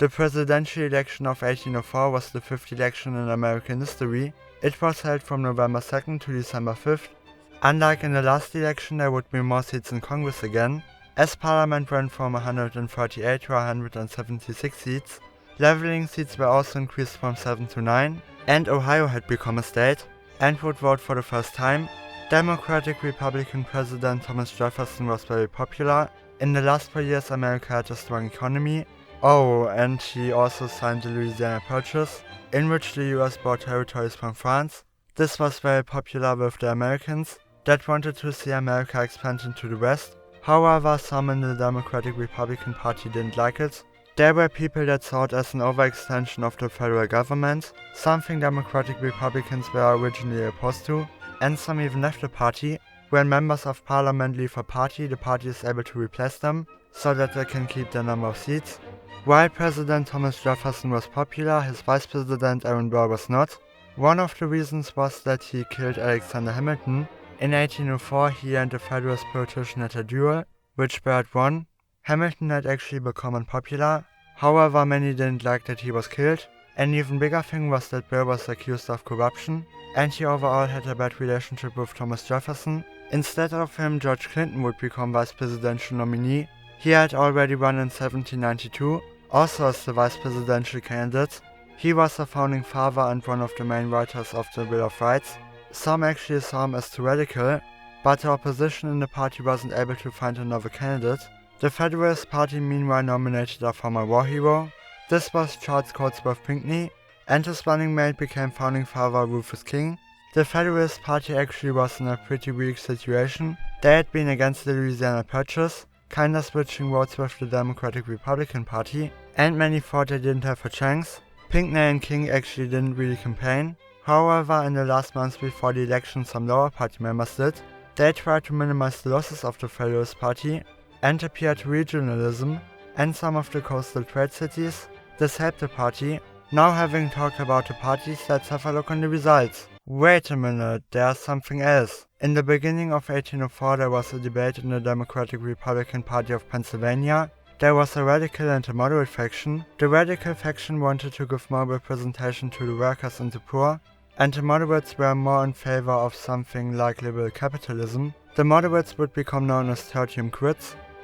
The presidential election of 1804 was the fifth election in American history. It was held from November 2nd to December 5th. Unlike in the last election, there would be more seats in Congress again, as Parliament went from 138 to 176 seats. Leveling seats were also increased from 7 to 9, and Ohio had become a state, and would vote for the first time. Democratic-Republican President Thomas Jefferson was very popular. In the last 4 years, America had a strong economy. Oh, and he also signed the Louisiana Purchase, in which the US bought territories from France. This was very popular with the Americans that wanted to see America expand into the West. However, some in the Democratic-Republican Party didn't like it. There were people that saw it as an overextension of the federal government, something Democratic-Republicans were originally opposed to, and some even left the party. When members of parliament leave a party, the party is able to replace them, so that they can keep their number of seats. While President Thomas Jefferson was popular, his vice president Aaron Burr was not. One of the reasons was that he killed Alexander Hamilton. In 1804, he and a Federalist politician had a duel, which Burr had won. Hamilton had actually become unpopular. However, many didn't like that he was killed. An even bigger thing was that Burr was accused of corruption, and he overall had a bad relationship with Thomas Jefferson. Instead of him, George Clinton would become vice presidential nominee. He had already run in 1792, also as the vice presidential candidate. He was a founding father and one of the main writers of the Bill of Rights. Some actually saw him as too radical, but the opposition in the party wasn't able to find another candidate. The Federalist Party meanwhile nominated a former war hero. This was Charles Cotesworth Pinckney, and his running mate became founding father Rufus King. The Federalist Party actually was in a pretty weak situation. They had been against the Louisiana Purchase, kinda switching votes with the Democratic-Republican Party, and many thought they didn't have a chance. Pinckney and King actually didn't really campaign. However, in the last months before the election, some lower party members did. They tried to minimize the losses of the Federalist Party and appeal to regionalism and some of the coastal trade cities. This helped the party. Now, having talked about the parties, let's have a look on the results. Wait a minute, there's something else. In the beginning of 1804, there was a debate in the Democratic-Republican Party of Pennsylvania. There was a radical and a moderate faction. The radical faction wanted to give more representation to the workers and the poor, and the moderates were more in favor of something like liberal capitalism. The moderates would become known as tertium quid,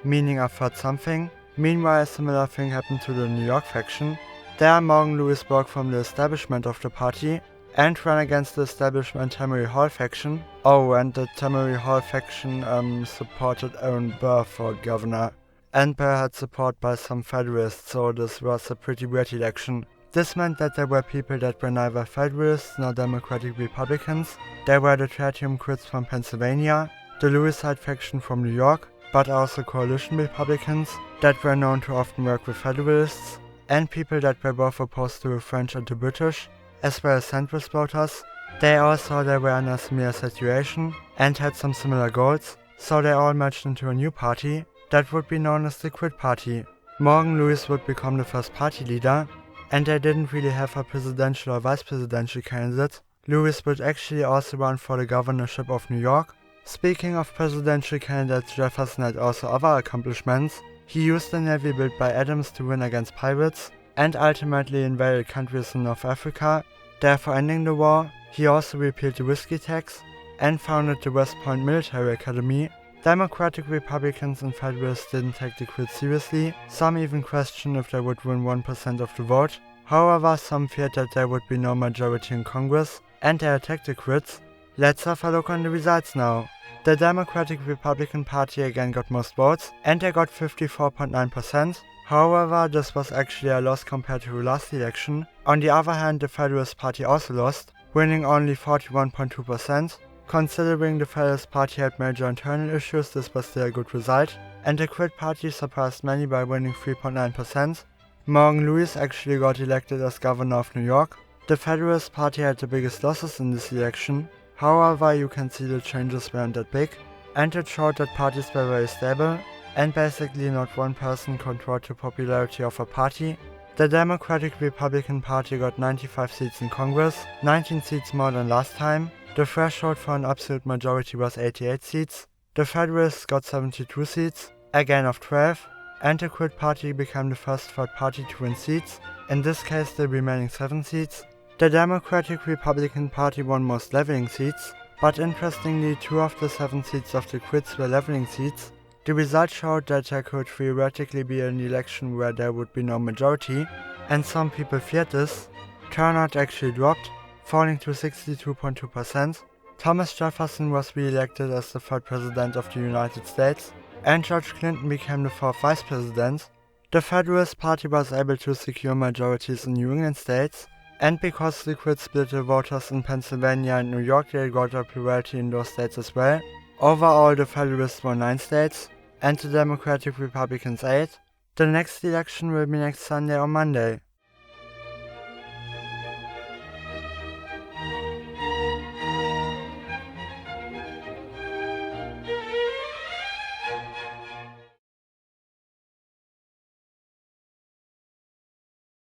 meaning a third something. Meanwhile, a similar thing happened to the New York faction. There, Morgan Lewis broke from the establishment of the party and ran against the establishment Tammany Hall faction. Oh, and the Tammany Hall faction supported Aaron Burr for governor. And Burr had support by some Federalists, so this was a pretty weird election. This meant that there were people that were neither Federalists nor Democratic Republicans. There were the Tertium Quids from Pennsylvania, the Lewisite faction from New York, but also coalition Republicans that were known to often work with Federalists, and people that were both opposed to the French and the British, as well as centrist voters. They all saw they were in a similar situation and had some similar goals, so they all merged into a new party that would be known as the Quid Party. Morgan Lewis would become the first party leader, and they didn't really have a presidential or vice presidential candidate. Lewis would actually also run for the governorship of New York. Speaking of presidential candidates, Jefferson had also other accomplishments. He used the navy built by Adams to win against pirates, and ultimately invaded countries in North Africa, therefore ending the war. He also repealed the whiskey tax, and founded the West Point Military Academy. Democratic Republicans and Federalists didn't take the Quids seriously. Some even questioned if they would win 1% of the vote. However, some feared that there would be no majority in Congress, and they attacked the Quids. Let's have a look on the results now. The Democratic-Republican Party again got most votes, and they got 54.9%. However, this was actually a loss compared to the last election. On the other hand, the Federalist Party also lost, winning only 41.2%. Considering the Federalist Party had major internal issues, this was still a good result, and the Quid Party surpassed many by winning 3.9%. Morgan Lewis actually got elected as governor of New York. The Federalist Party had the biggest losses in this election. However, you can see the changes weren't that big, and it showed that parties were very stable, and basically not one person controlled the popularity of a party. The Democratic-Republican Party got 95 seats in Congress, 19 seats more than last time. The threshold for an absolute majority was 88 seats. The Federalists got 72 seats, again of 12. and the Quid Party became the first third party to win seats, in this case the remaining 7 seats. The Democratic Republican Party won most leveling seats, but interestingly 2 of the 7 seats of the Quids were leveling seats. The results showed that there could theoretically be an election where there would be no majority, and some people feared this. Turnout actually dropped, falling to 62.2%. Thomas Jefferson was re-elected as the 3rd President of the United States, and George Clinton became the 4th Vice President. The Federalist Party was able to secure majorities in New England states, and because the Quids split the voters in Pennsylvania and New York, they got a plurality in those states as well. Overall, the Federalists won 9 states, and the Democratic Republicans 8. The next election will be next Sunday or Monday.